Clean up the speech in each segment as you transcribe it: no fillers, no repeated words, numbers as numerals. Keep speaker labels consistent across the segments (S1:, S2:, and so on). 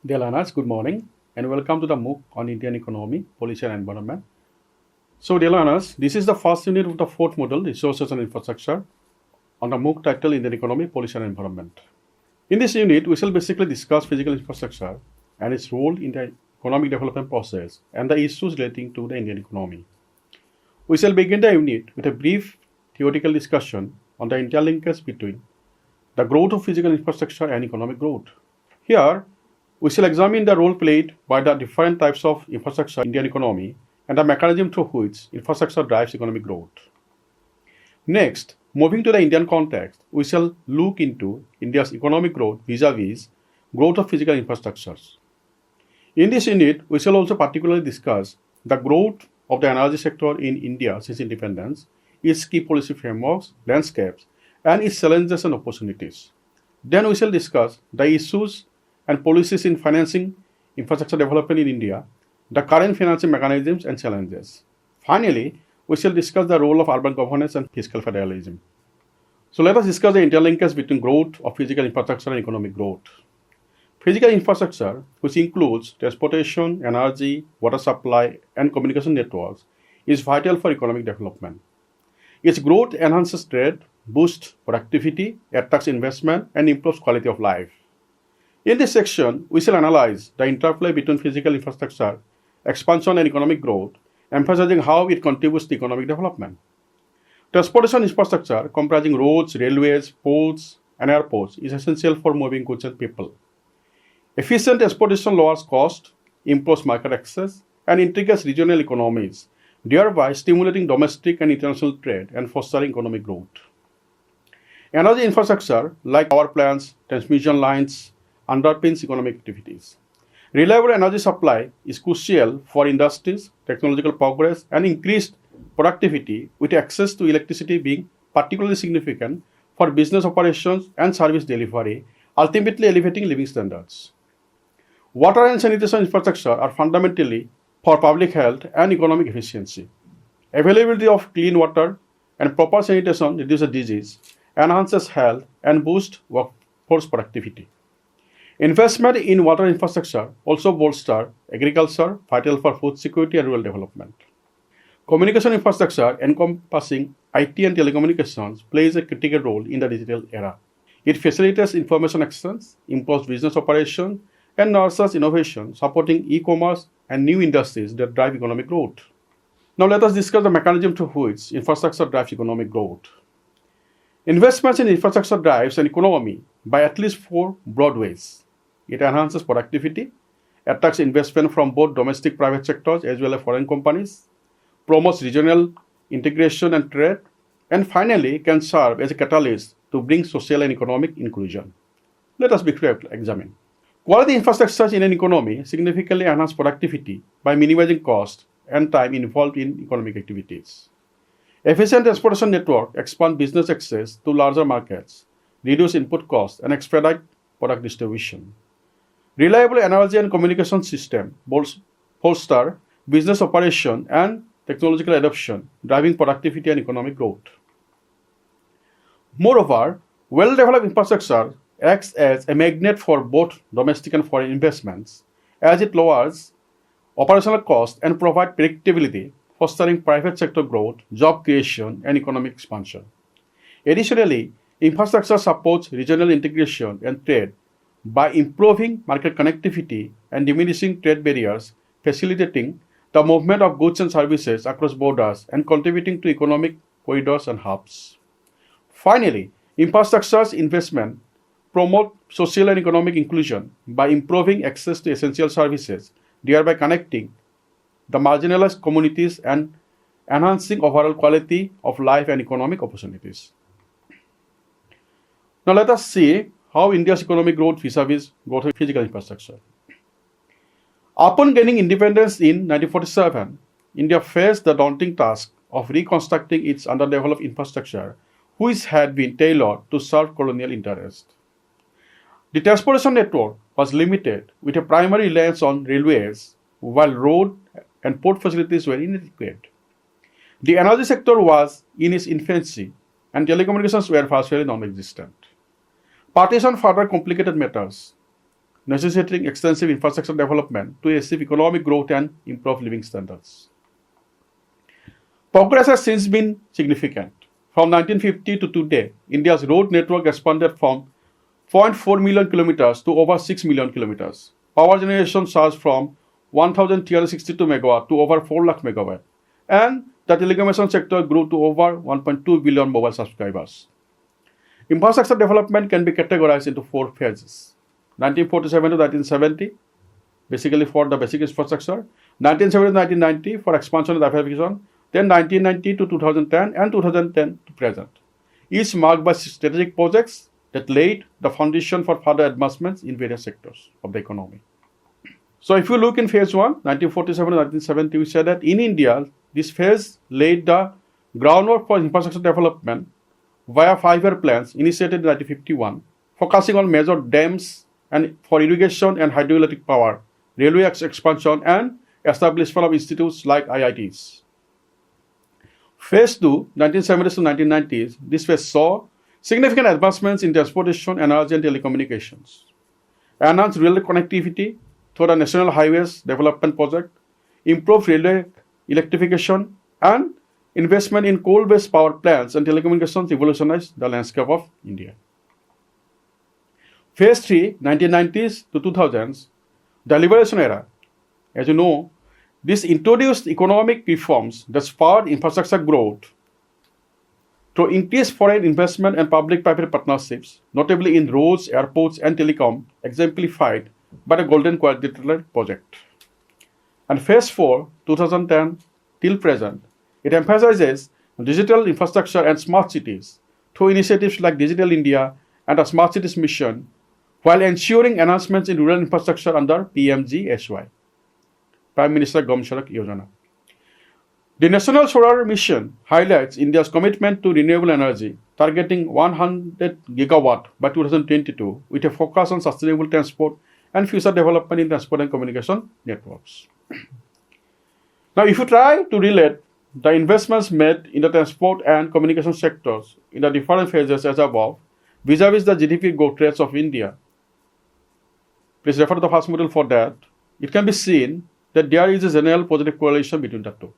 S1: Dear learners, good morning and welcome to the MOOC on Indian economy, policy and environment. So dear learners, this is the first unit of the fourth module, resources and infrastructure, on the MOOC title Indian economy, policy and environment. In this unit, we shall basically discuss physical infrastructure and its role in the economic development process and the issues relating to the Indian economy. We shall begin the unit with a brief theoretical discussion on the interlinkage between the growth of physical infrastructure and economic growth. Here, we shall examine the role played by the different types of infrastructure in Indian economy and the mechanism through which infrastructure drives economic growth. Next, moving to the Indian context, we shall look into India's economic growth vis-a-vis growth of physical infrastructures. In this unit, we shall also particularly discuss the growth of the energy sector in India since independence, its key policy frameworks, landscapes, and its challenges and opportunities. Then we shall discuss the issues and policies in financing infrastructure development in India, the current financing mechanisms and challenges. Finally, we shall discuss the role of urban governance and fiscal federalism. So let us discuss the interlinkage between growth of physical infrastructure and economic growth. Physical infrastructure, which includes transportation, energy, water supply, and communication networks, is vital for economic development. Its growth enhances trade, boosts productivity, attracts investment, and improves quality of life. In this section, we shall analyze the interplay between physical infrastructure, expansion, and economic growth, emphasizing how it contributes to economic development. Transportation infrastructure, comprising roads, railways, ports, and airports, is essential for moving goods and people. Efficient transportation lowers cost, improves market access, and integrates regional economies, thereby stimulating domestic and international trade and fostering economic growth. Energy infrastructure, like power plants, transmission lines, underpins economic activities. Reliable energy supply is crucial for industries, technological progress, and increased productivity, with access to electricity being particularly significant for business operations and service delivery, ultimately elevating living standards. Water and sanitation infrastructure are fundamentally for public health and economic efficiency. Availability of clean water and proper sanitation reduces disease, enhances health, and boosts workforce productivity. Investment in water infrastructure also bolsters agriculture, vital for food security and rural development. Communication infrastructure, encompassing IT and telecommunications, plays a critical role in the digital era. It facilitates information exchange, improves business operations, and nurtures innovation, supporting e-commerce and new industries that drive economic growth. Now let us discuss the mechanism through which infrastructure drives economic growth. Investments in infrastructure drives an economy by at least four broad ways. It enhances productivity, attracts investment from both domestic private sectors as well as foreign companies, promotes regional integration and trade, and finally can serve as a catalyst to bring social and economic inclusion. Let us briefly examine. Quality infrastructure in an economy significantly enhance productivity by minimizing cost and time involved in economic activities. Efficient transportation network expand business access to larger markets, reduce input costs, and expedite product distribution. Reliable energy and communication system bolster business operation and technological adoption, driving productivity and economic growth. Moreover, well-developed infrastructure acts as a magnet for both domestic and foreign investments, as it lowers operational costs and provides predictability, fostering private sector growth, job creation, and economic expansion. Additionally, infrastructure supports regional integration and trade by improving market connectivity and diminishing trade barriers, facilitating the movement of goods and services across borders and contributing to economic corridors and hubs. Finally, infrastructure's investment promote social and economic inclusion by improving access to essential services, thereby connecting the marginalized communities and enhancing overall quality of life and economic opportunities. Now let us see how India's economic growth vis-a-vis growth of physical infrastructure. Upon gaining independence in 1947, India faced the daunting task of reconstructing its underdeveloped infrastructure, which had been tailored to serve colonial interests. The transportation network was limited, with a primary reliance on railways, while road and port facilities were inadequate. The energy sector was in its infancy, and telecommunications were virtually non existent. Partition further complicated matters. necessitating extensive infrastructure development to achieve economic growth and improve living standards. Progress has since been significant. From 1950 to today, India's road network expanded from 0.4 million kilometers to over 6 million kilometers. Power generation surged from 1,362 megawatt to over 4 lakh megawatt. And the telecommunication sector grew to over 1.2 billion mobile subscribers. Infrastructure development can be categorized into 4 phases. 1947 to 1970, basically for the basic infrastructure. 1970 to 1990 for expansion and diversification. Then 1990 to 2010 and 2010 to present. Each marked by strategic projects that laid the foundation for further advancements in various sectors of the economy. So if you look in phase 1, 1947 to 1970, we said that in India, this phase laid the groundwork for infrastructure development via 5-year plans initiated in 1951, focusing on major dams and for irrigation and hydroelectric power, railway expansion, and establishment of institutes like IITs. Phase 2, 1970s to 1990s, this phase saw significant advancements in transportation, energy, and telecommunications. Enhanced railway connectivity through the National Highways Development Project, improved railway electrification, and investment in coal-based power plants and telecommunications evolutionized the landscape of India. Phase 3, 1990s to 2000s, the liberation era. As you know, this introduced economic reforms that spurred infrastructure growth through increased foreign investment and public-private partnerships, notably in roads, airports, and telecom, exemplified by the Golden Quadrilateral project. And Phase 4, 2010 till present, it emphasizes digital infrastructure and smart cities through initiatives like Digital India and the Smart Cities Mission, while ensuring enhancements in rural infrastructure under PMGSY, Prime Minister Gram Sadak Yojana. The National Solar Mission highlights India's commitment to renewable energy, targeting 100 gigawatt by 2022, with a focus on sustainable transport and future development in transport and communication networks. Now, if you try to relate the investments made in the transport and communication sectors in the different phases as above, vis-a-vis the GDP growth rates of India, please refer to the first model for that. It can be seen that there is a general positive correlation between the two.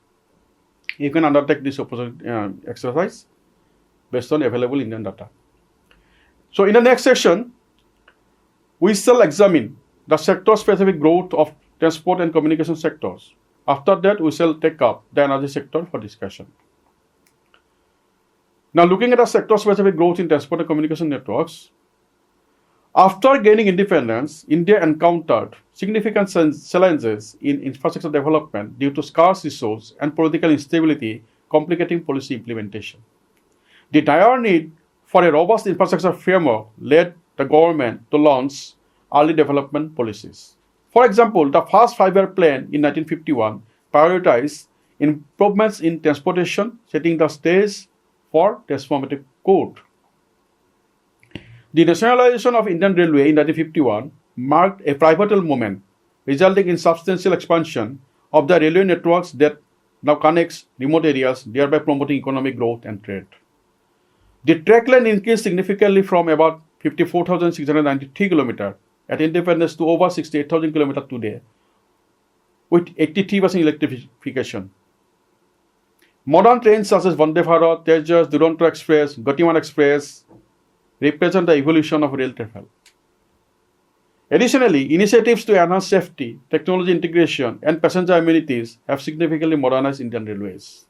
S1: You can undertake this exercise based on available Indian data. So in the next section, we shall examine the sector-specific growth of transport and communication sectors. After that, we shall take up the energy sector for discussion. Now, looking at the sector-specific growth in transport and communication networks, after gaining independence, India encountered significant challenges in infrastructure development due to scarce resources and political instability complicating policy implementation. The dire need for a robust infrastructure framework led the government to launch early development policies. For example, the first 5-year plan in 1951 prioritized improvements in transportation, setting the stage for transformative growth. The nationalization of Indian Railway in 1951 marked a pivotal moment, resulting in substantial expansion of the railway networks that now connects remote areas, thereby promoting economic growth and trade. The track length increased significantly from about 54,693 km at independence to over 68,000 km today, with 83% electrification. Modern trains such as Vande Bharat, Tejas, Duronto Express, Gatiman Express represent the evolution of rail travel. Additionally, initiatives to enhance safety, technology integration, and passenger amenities have significantly modernized Indian railways.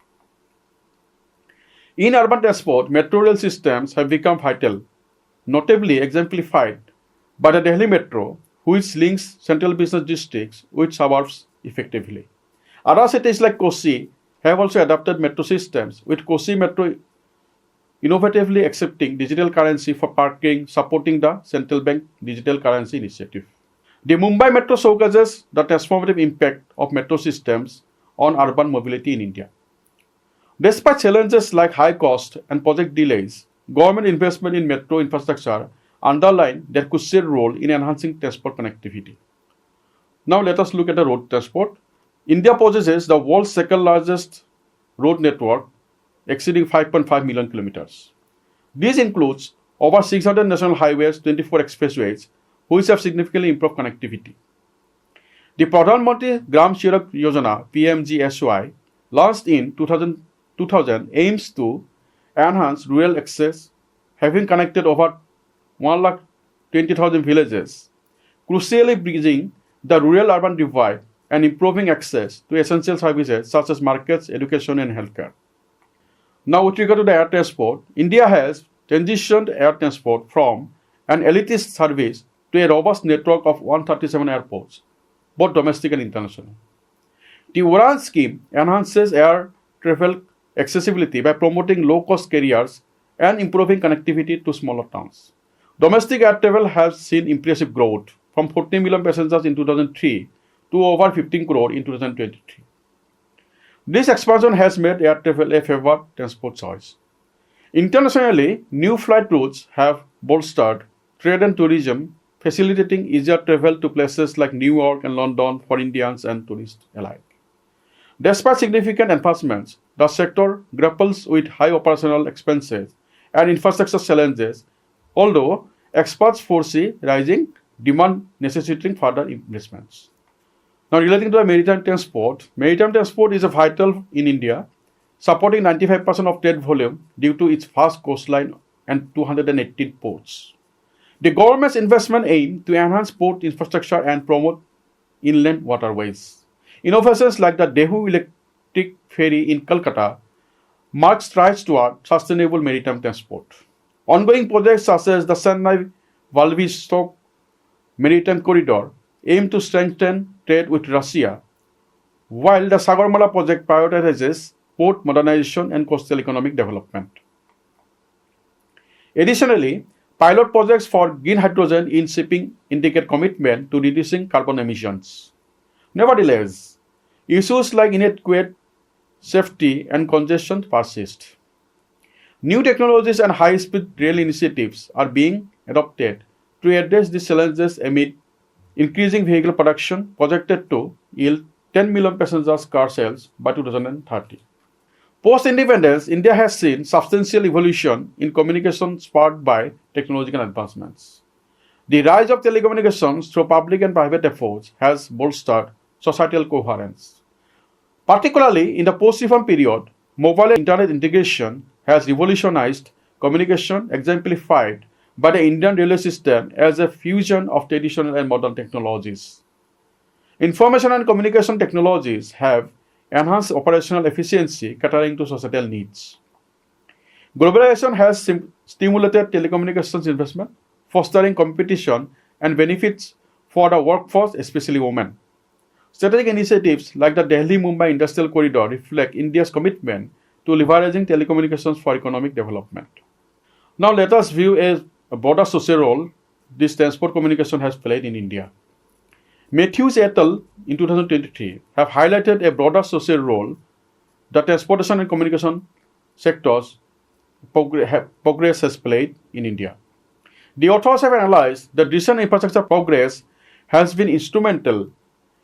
S1: In urban transport, metro rail systems have become vital, notably exemplified by the Delhi Metro, which links central business districts with suburbs effectively. Other cities like Kosi have also adopted metro systems, with Kosi Metro innovatively accepting digital currency for parking, supporting the central bank digital currency initiative. The Mumbai Metro showcases the transformative impact of metro systems on urban mobility in India. Despite challenges like high cost and project delays, government investment in metro infrastructure underline their crucial role in enhancing transport connectivity. Now let us look at the road transport. India possesses the world's second largest road network, exceeding 5.5 million kilometers. This includes over 600 national highways, 24 expressways, which have significantly improved connectivity. The Pradhan Mantri Gram Sadak Yojana (PMGSY), launched in 2000 aims to enhance rural access, having connected over 120,000 villages, crucially bridging the rural-urban divide and improving access to essential services such as markets, education, and healthcare. Now, with regard to the air transport, India has transitioned air transport from an elitist service to a robust network of 137 airports, both domestic and international. The UDAN scheme enhances air travel accessibility by promoting low-cost carriers and improving connectivity to smaller towns. Domestic air travel has seen impressive growth from 14 million passengers in 2003 to over 15 crore in 2023. This expansion has made air travel a favored transport choice. Internationally, new flight routes have bolstered trade and tourism, facilitating easier travel to places like New York and London for Indians and tourists alike. Despite significant advancements, the sector grapples with high operational expenses and infrastructure challenges, although experts foresee rising demand necessitating further investments. Now, relating to the maritime transport is vital in India, supporting 95% of trade volume due to its vast coastline and 218 ports. The government's investment aim to enhance port infrastructure and promote inland waterways. Innovations like the Dehu Electric Ferry in Calcutta mark strides toward sustainable maritime transport. Ongoing projects such as the Chennai-Valdivia Maritime Corridor aim to strengthen trade with Russia, while the Sagarmala project prioritizes port modernization and coastal economic development. Additionally, pilot projects for green hydrogen in shipping indicate commitment to reducing carbon emissions. Nevertheless, issues like inadequate safety and congestion persist. New technologies and high-speed rail initiatives are being adopted to address these challenges amid increasing vehicle production projected to yield 10 million passenger car sales by 2030. Post-independence, India has seen substantial evolution in communication spurred by technological advancements. The rise of telecommunications through public and private efforts has bolstered societal coherence. Particularly in the post-reform period, mobile and internet integration has revolutionized communication, exemplified by the Indian railway system as a fusion of traditional and modern technologies. Information and communication technologies have enhanced operational efficiency, catering to societal needs. Globalization has stimulated telecommunications investment, fostering competition and benefits for the workforce, especially women. Strategic initiatives like the Delhi-Mumbai Industrial Corridor reflect India's commitment to leveraging telecommunications for economic development. Now let us view a broader social role this transport communication has played in India. Matthews et al. In 2023 have highlighted a broader social role the transportation and communication sectors progress has played in India. The authors have analyzed that recent infrastructure progress has been instrumental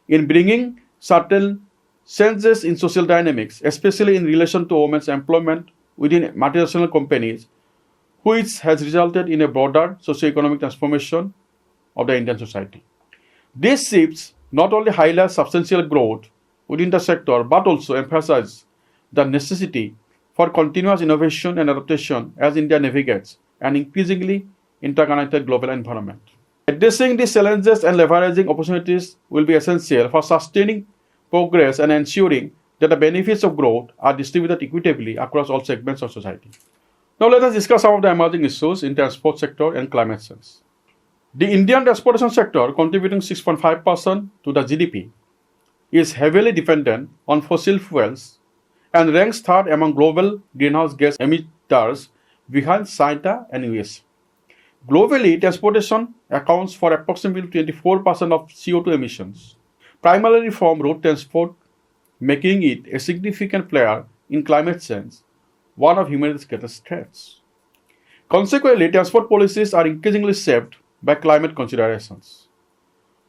S1: in bringing certain changes in social dynamics, especially in relation to women's employment within multinational companies, which has resulted in a broader socio-economic transformation of the Indian society. These shifts not only highlight substantial growth within the sector but also emphasize the necessity for continuous innovation and adaptation as India navigates an increasingly interconnected global environment. Addressing these challenges and leveraging opportunities will be essential for sustaining progress and ensuring that the benefits of growth are distributed equitably across all segments of society. Now let us discuss some of the emerging issues in the transport sector and climate change. The Indian transportation sector, contributing 6.5% to the GDP, is heavily dependent on fossil fuels and ranks third among global greenhouse gas emitters behind China and US. Globally, transportation accounts for approximately 24% of CO2 emissions, primarily from road transport, making it a significant player in climate change, one of humanity's greatest threats. Consequently, transport policies are increasingly shaped by climate considerations.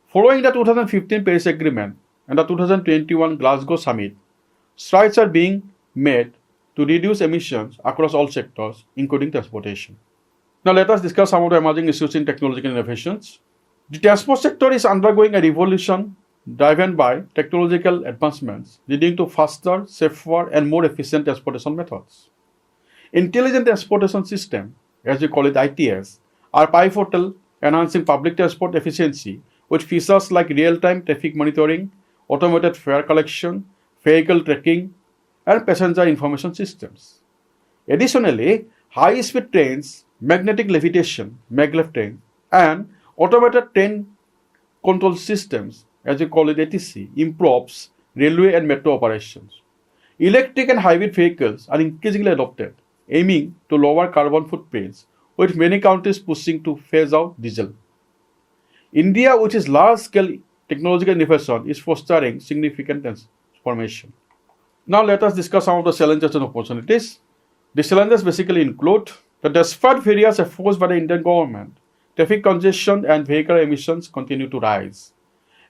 S1: Following the 2015 Paris Agreement and the 2021 Glasgow Summit, strides are being made to reduce emissions across all sectors, including transportation. Now let us discuss some of the emerging issues in technological innovations. The transport sector is undergoing a revolution driven by technological advancements, leading to faster, safer, and more efficient transportation methods. Intelligent Transportation System, as we call it ITS, are pivotal, enhancing public transport efficiency with features like real-time traffic monitoring, automated fare collection, vehicle tracking, and passenger information systems. Additionally, high-speed trains, magnetic levitation, maglev trains, and automated train control systems, as we call it ATC, improves railway and metro operations. Electric and hybrid vehicles are increasingly adopted, aiming to lower carbon footprints, with many countries pushing to phase out diesel. India, with its large-scale technological innovation, is fostering significant transformation. Now let us discuss some of the challenges and opportunities. The challenges basically include that despite various efforts by the Indian government, traffic congestion and vehicle emissions continue to rise.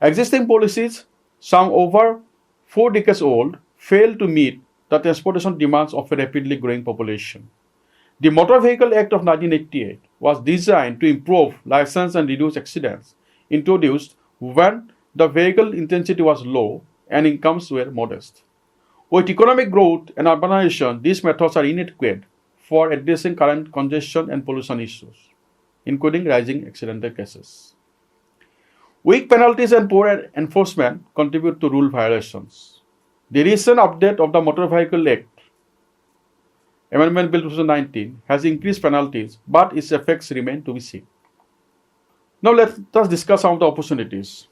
S1: Existing policies, some over 4 decades old, fail to meet the transportation demands of a rapidly growing population. The Motor Vehicle Act of 1988 was designed to improve license and reduce accidents, introduced when the vehicle intensity was low and incomes were modest. With economic growth and urbanization, these methods are inadequate for addressing current congestion and pollution issues, including rising accidental cases. Weak penalties and poor enforcement contribute to rule violations. The recent update of the Motor Vehicle Act, Amendment Bill 2019, has increased penalties, but its effects remain to be seen. Now let us discuss some of the opportunities.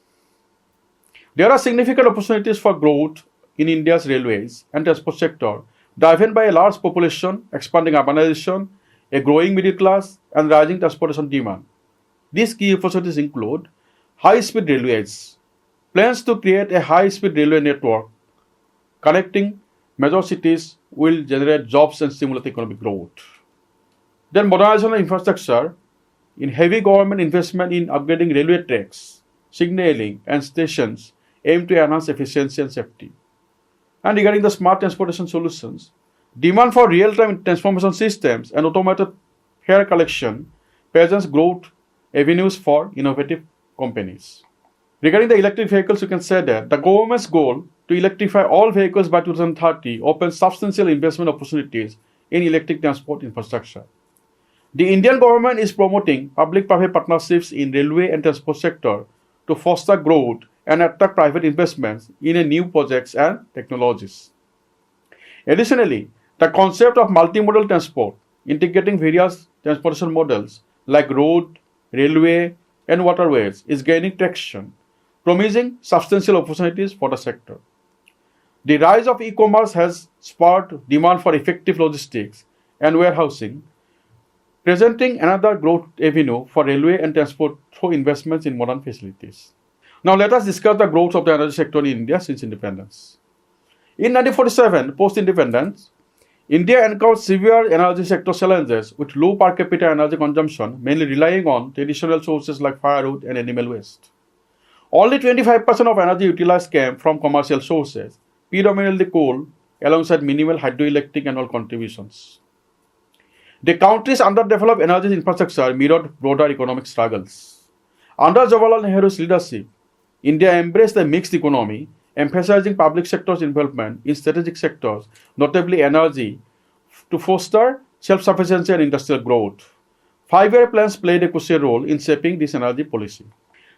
S1: There are significant opportunities for growth in India's railways and transport sector, driven by a large population, expanding urbanization, a growing middle class, and rising transportation demand. These key opportunities include high-speed railways. Plans to create a high-speed railway network connecting major cities will generate jobs and stimulate economic growth. Then modernization of infrastructure, in heavy government investment in upgrading railway tracks, signaling, and stations aim to enhance efficiency and safety. And regarding the smart transportation solutions, demand for real-time transformation systems and automated fare collection presents growth avenues for innovative companies. Regarding the electric vehicles, you can say that the government's goal to electrify all vehicles by 2030 opens substantial investment opportunities in electric transport infrastructure. The Indian government is promoting public-private partnerships in railway and transport sector to foster growth and attract private investments in new projects and technologies. Additionally, the concept of multimodal transport, integrating various transportation models like road, railway, and waterways, is gaining traction, promising substantial opportunities for the sector. The rise of e-commerce has spurred demand for effective logistics and warehousing, presenting another growth avenue for railway and transport through investments in modern facilities. Now let us discuss the growth of the energy sector in India since independence. In 1947, post-independence, India encountered severe energy sector challenges with low per capita energy consumption, mainly relying on traditional sources like firewood and animal waste. Only 25% of energy utilized came from commercial sources, predominantly coal, alongside minimal hydroelectric and oil contributions. The country's underdeveloped energy infrastructure mirrored broader economic struggles. Under Jawaharlal Nehru's leadership, India embraced a mixed economy, emphasizing public sector's involvement in strategic sectors, notably energy, to foster self-sufficiency and industrial growth. Five-year plans played a crucial role in shaping this energy policy.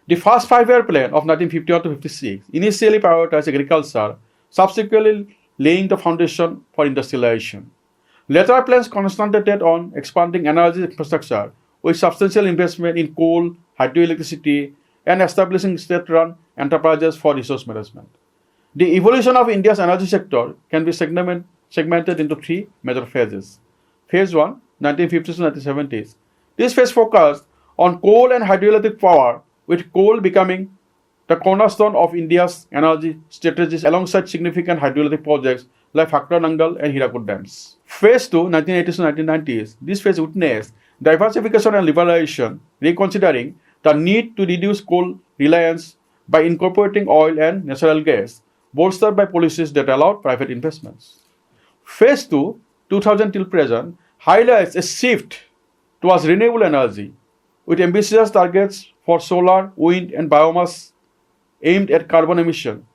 S1: The first five-year plan of 1951 to 56 initially prioritized agriculture, subsequently laying the foundation for industrialization. Later plans concentrated on expanding energy infrastructure with substantial investment in coal, hydroelectricity, and establishing state-run enterprises for resource management. The evolution of India's energy sector can be segmented into three major phases. Phase 1, 1950s to 1970s. This phase focused on coal and hydroelectric power, with coal becoming the cornerstone of India's energy strategies alongside significant hydroelectric projects like Phakra Nangal and Hirakud dams. Phase 2, 1980s to 1990s. This phase witnessed diversification and liberalization, reconsidering the need to reduce coal reliance by incorporating oil and natural gas, bolstered by policies that allowed private investments. Phase 2, 2000 till present, highlights a shift towards renewable energy, with ambitious targets for solar, wind, and biomass aimed at carbon emission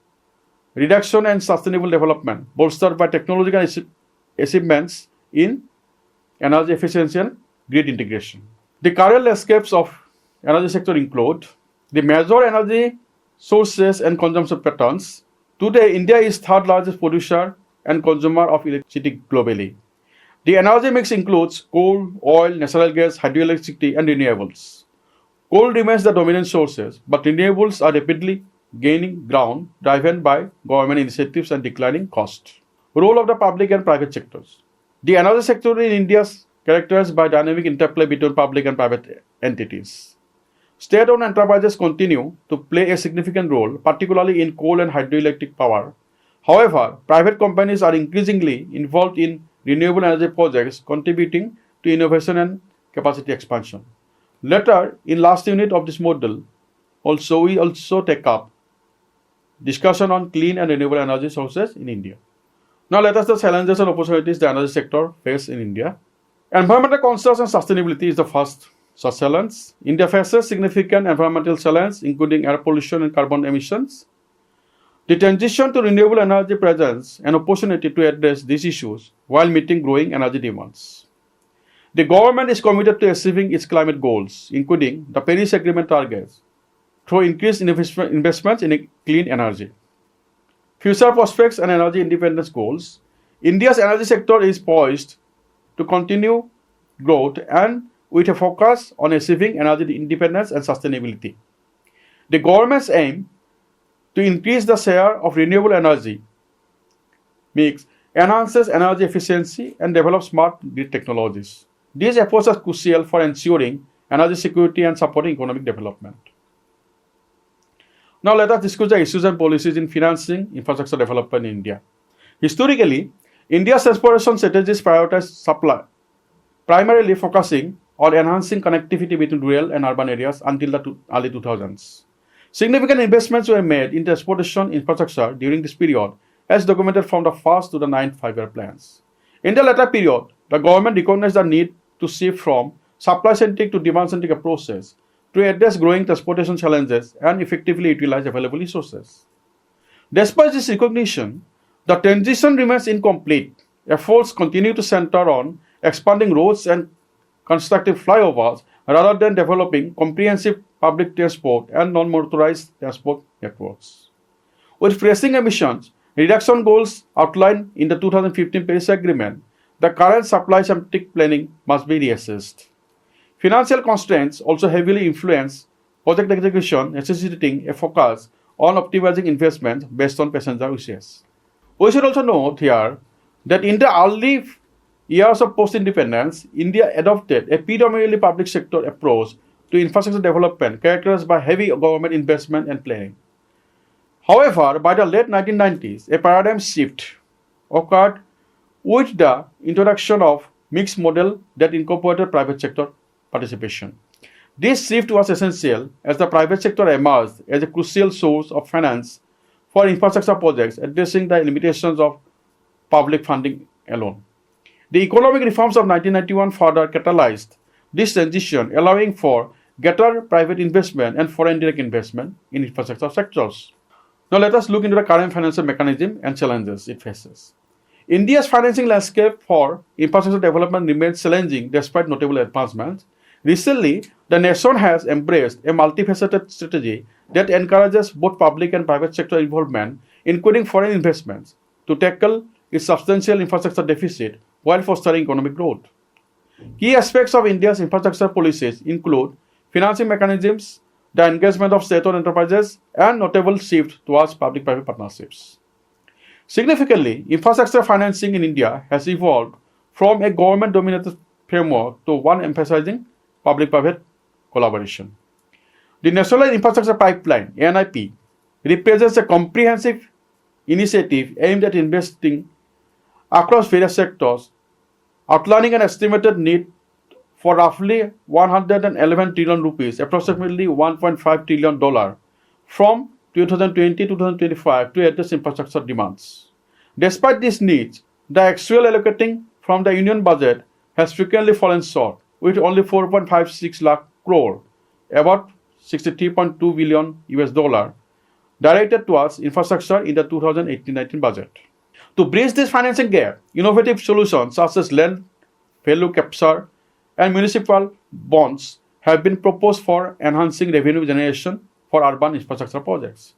S1: reduction and sustainable development, bolstered by technological achievements in energy efficiency and grid integration. The current landscapes of energy sector include the major energy sources and consumption patterns. Today, India is third largest producer and consumer of electricity globally. The energy mix includes coal, oil, natural gas, hydroelectricity, and renewables. Coal remains the dominant sources, but renewables are rapidly gaining ground, driven by government initiatives and declining costs. Role of the public and private sectors. The energy sector in India is characterized by dynamic interplay between public and private entities. State-owned enterprises continue to play a significant role, particularly in coal and hydroelectric power. However, private companies are increasingly involved in renewable energy projects, contributing to innovation and capacity expansion. Later, in last unit of this model, we also take up discussion on clean and renewable energy sources in India. Now let us the challenges and opportunities the energy sector faces in India. Environmental concerns and sustainability is the first such challenge. India faces significant environmental challenges, including air pollution and carbon emissions. The transition to renewable energy presents an opportunity to address these issues while meeting growing energy demands. The government is committed to achieving its climate goals, including the Paris Agreement targets, through increased investments in clean energy. Future prospects and energy independence goals. India's energy sector is poised to continue growth and with a focus on achieving energy independence and sustainability. The government's aim to increase the share of renewable energy mix enhances energy efficiency and develops smart grid technologies. These efforts are crucial for ensuring energy security and supporting economic development. Now let us discuss the issues and policies in financing infrastructure development in India. Historically, India's transportation strategies prioritize supply, primarily focusing on enhancing connectivity between rural and urban areas until the early 2000s. Significant investments were made in transportation infrastructure during this period, as documented from the first to the ninth five-year plans. In the latter period, the government recognized the need to shift from supply-centric to demand-centric approaches to address growing transportation challenges and effectively utilize available resources. Despite this recognition, the transition remains incomplete. Efforts continue to center on expanding roads and constructing flyovers rather than developing comprehensive public transport and non-motorized transport networks. With pressing emissions reduction goals outlined in the 2015 Paris Agreement, the current supply-centric planning must be reassessed. Financial constraints also heavily influence project execution, necessitating a focus on optimizing investments based on passenger wishes. We should also note here that in the early years of post-independence, India adopted a predominantly public sector approach to infrastructure development characterized by heavy government investment and planning. However, by the late 1990s, a paradigm shift occurred with the introduction of mixed model that incorporated private sector participation. This shift was essential as the private sector emerged as a crucial source of finance for infrastructure projects, addressing the limitations of public funding alone. The economic reforms of 1991 further catalyzed this transition, allowing for greater private investment and foreign direct investment in infrastructure sectors. Now let us look into the current financial mechanism and challenges it faces. India's financing landscape for infrastructure development remains challenging despite notable advancements. Recently, the nation has embraced a multifaceted strategy that encourages both public and private sector involvement, including foreign investments, to tackle its substantial infrastructure deficit while fostering economic growth. Key aspects of India's infrastructure policies include financing mechanisms, the engagement of state-owned enterprises, and notable shift towards public-private partnerships. Significantly, infrastructure financing in India has evolved from a government-dominated framework to one emphasizing public-private collaboration. The National Infrastructure Pipeline (NIP) represents a comprehensive initiative aimed at investing across various sectors, outlining an estimated need for roughly 111 trillion rupees, approximately $1.5 trillion, from 2020 to 2025 to address infrastructure demands. Despite these needs, the actual allocating from the union budget has frequently fallen short, with only 4.56 lakh crore, about $63.2 billion US dollar directed towards infrastructure in the 2018-19 budget. To bridge this financing gap, innovative solutions such as land value capture and municipal bonds have been proposed for enhancing revenue generation for urban infrastructure projects.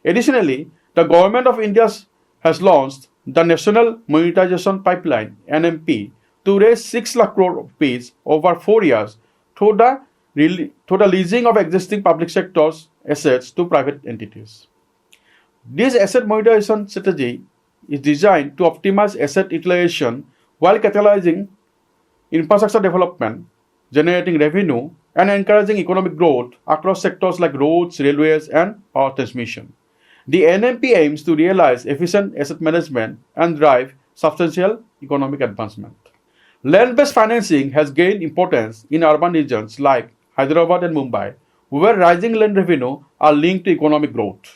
S1: Additionally, the Government of India has launched the National Monetization Pipeline (NMP) to raise 6 lakh crore rupees over 4 years through the leasing of existing public sector's assets to private entities. This asset monetization strategy is designed to optimize asset utilization while catalyzing infrastructure development, generating revenue, and encouraging economic growth across sectors like roads, railways, and power transmission. The NMP aims to realize efficient asset management and drive substantial economic advancement. Land-based financing has gained importance in urban regions like Hyderabad and Mumbai, where rising land revenue are linked to economic growth.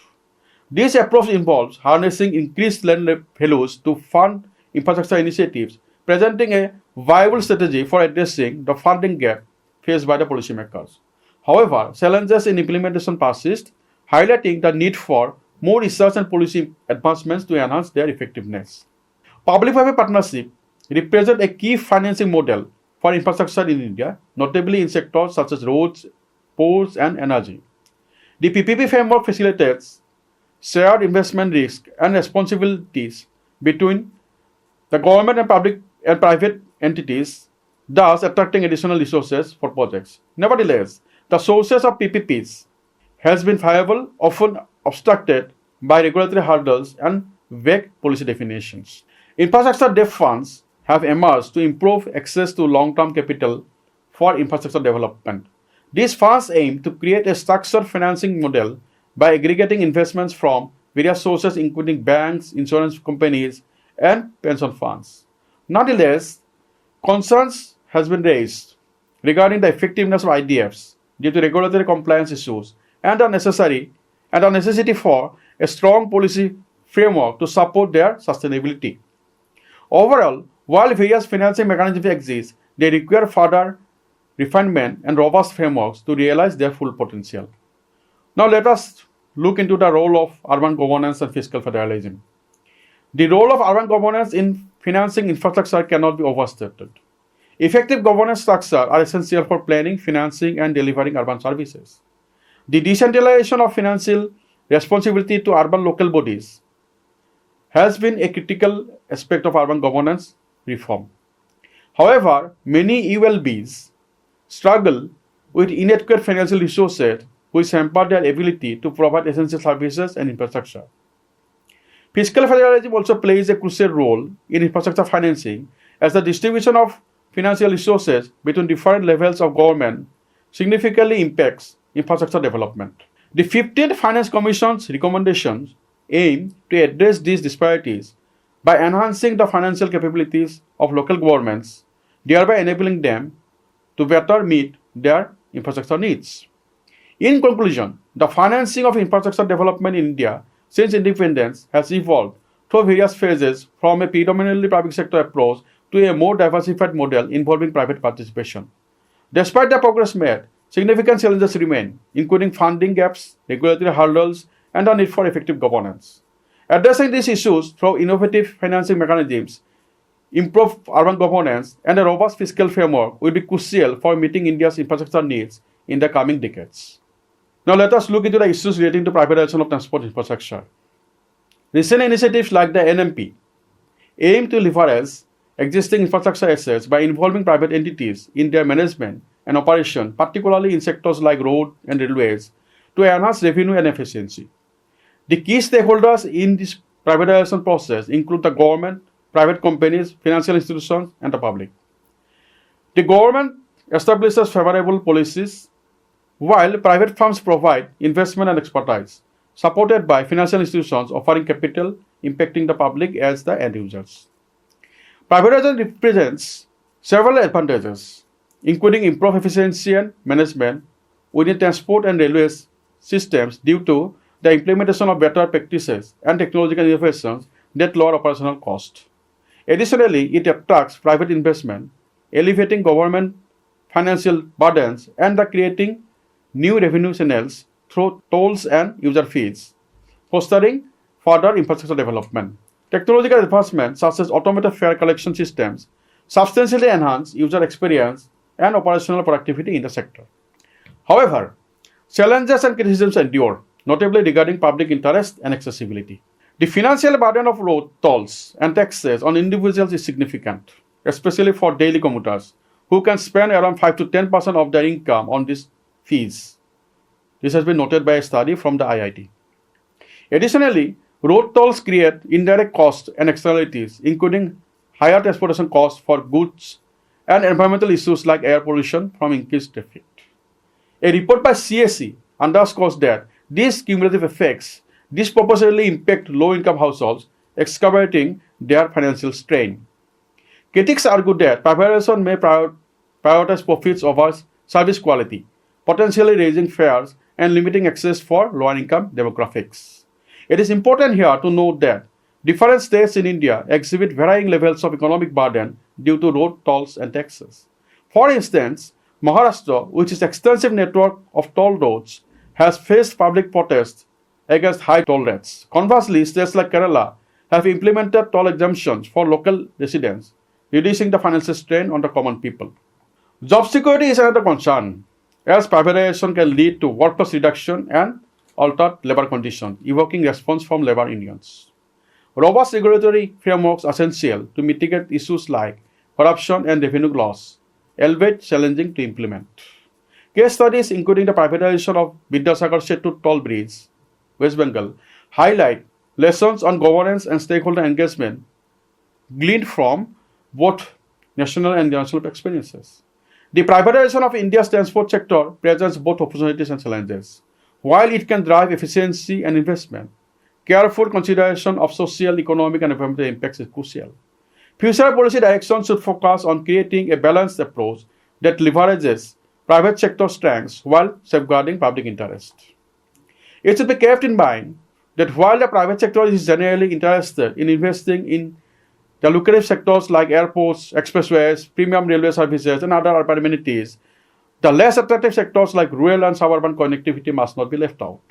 S1: This approach involves harnessing increased land values to fund infrastructure initiatives, presenting a viable strategy for addressing the funding gap faced by the policymakers. However, challenges in implementation persist, highlighting the need for more research and policy advancements to enhance their effectiveness. Public-private partnership represent a key financing model for infrastructure in India, notably in sectors such as roads, ports, and energy. The PPP framework facilitates shared investment risk and responsibilities between the government and private entities, thus attracting additional resources for projects. Nevertheless, the sources of PPPs has been viable, often obstructed by regulatory hurdles and vague policy definitions. Infrastructure debt funds have emerged to improve access to long-term capital for infrastructure development. These funds aim to create a structured financing model by aggregating investments from various sources including banks, insurance companies, and pension funds. Nonetheless, concerns has been raised regarding the effectiveness of IDFs due to regulatory compliance issues and the necessity for a strong policy framework to support their sustainability. Overall, while various financing mechanisms exist, they require further refinement and robust frameworks to realize their full potential. Now let us look into the role of urban governance and fiscal federalism. The role of urban governance in financing infrastructure cannot be overstated. Effective governance structures are essential for planning, financing, and delivering urban services. The decentralization of financial responsibility to urban local bodies has been a critical aspect of urban governance reform. However, many ULBs struggle with inadequate financial resources which hamper their ability to provide essential services and infrastructure. Fiscal federalism also plays a crucial role in infrastructure financing as the distribution of financial resources between different levels of government significantly impacts infrastructure development. The 15th Finance Commission's recommendations aim to address these disparities by enhancing the financial capabilities of local governments, thereby enabling them to better meet their infrastructure needs. In conclusion, the financing of infrastructure development in India since independence has evolved through various phases from a predominantly private sector approach to a more diversified model involving private participation. Despite the progress made, significant challenges remain, including funding gaps, regulatory hurdles, and the need for effective governance. Addressing these issues through innovative financing mechanisms, improved urban governance, and a robust fiscal framework will be crucial for meeting India's infrastructure needs in the coming decades. Now let us look into the issues relating to privatization of transport infrastructure. Recent initiatives like the NMP aim to leverage existing infrastructure assets by involving private entities in their management and operation, particularly in sectors like road and railways, to enhance revenue and efficiency. The key stakeholders in this privatization process include the government, private companies, financial institutions, and the public. The government establishes favorable policies, while private firms provide investment and expertise, supported by financial institutions offering capital impacting the public as the end users. Privatization represents several advantages, including improved efficiency and management within transport and railways systems due to the implementation of better practices and technological innovations that lower operational costs. Additionally, it attracts private investment, alleviating government financial burdens and creating new revenue channels through tolls and user fees, fostering further infrastructure development. Technological advancements such as automated fare collection systems substantially enhance user experience and operational productivity in the sector. However, challenges and criticisms endure, notably regarding public interest and accessibility. The financial burden of road tolls and taxes on individuals is significant, especially for daily commuters, who can spend around 5 to 10% of their income on these fees. This has been noted by a study from the IIT. Additionally, road tolls create indirect costs and externalities, including higher transportation costs for goods and environmental issues like air pollution from increased traffic. A report by CSE underscores that these cumulative effects disproportionately impact low-income households, excavating their financial strain. Critics argue that privatization may prioritize profits over service quality, potentially raising fares and limiting access for lower-income demographics. It is important here to note that different states in India exhibit varying levels of economic burden due to road tolls and taxes. For instance, Maharashtra, which is an extensive network of toll roads, has faced public protests against high toll rates. Conversely, states like Kerala have implemented toll exemptions for local residents, reducing the financial strain on the common people. Job security is another concern, as privatization can lead to workforce reduction and altered labor conditions, evoking response from labor unions. Robust regulatory frameworks are essential to mitigate issues like corruption and revenue loss, albeit challenging to implement. Case studies, including the privatization of Vidyasagar Setu toll bridge, West Bengal, highlight lessons on governance and stakeholder engagement gleaned from both national and international experiences. The privatization of India's transport sector presents both opportunities and challenges. While it can drive efficiency and investment, careful consideration of social, economic, and environmental impacts is crucial. Future policy direction should focus on creating a balanced approach that leverages private sector strengths while safeguarding public interest. It should be kept in mind that while the private sector is generally interested in investing in the lucrative sectors like airports, expressways, premium railway services, and other urban amenities, the less attractive sectors like rural and suburban connectivity must not be left out.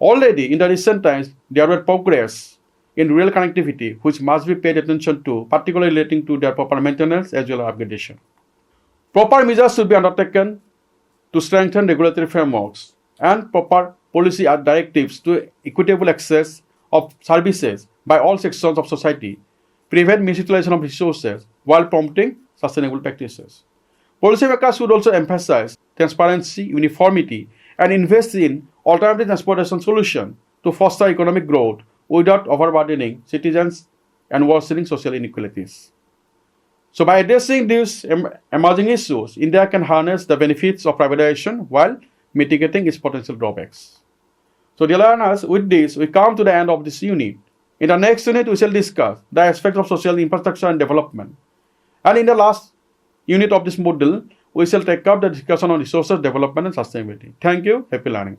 S1: Already in the recent times, there were progress in rural connectivity which must be paid attention to, particularly relating to their proper maintenance as well as upgradation. Proper measures should be undertaken to strengthen regulatory frameworks and proper policy directives to equitable access of services by all sections of society, prevent misutilization of resources while promoting sustainable practices. Policymakers should also emphasize transparency, uniformity, and invest in alternative transportation solutions to foster economic growth without overburdening citizens and worsening social inequalities. So by addressing these emerging issues, India can harness the benefits of privatization while mitigating its potential drawbacks. So dear learners, with this, we come to the end of this unit. In the next unit, we shall discuss the aspects of social infrastructure and development. And in the last unit of this module, we shall take up the discussion on resources development and sustainability. Thank you. Happy learning.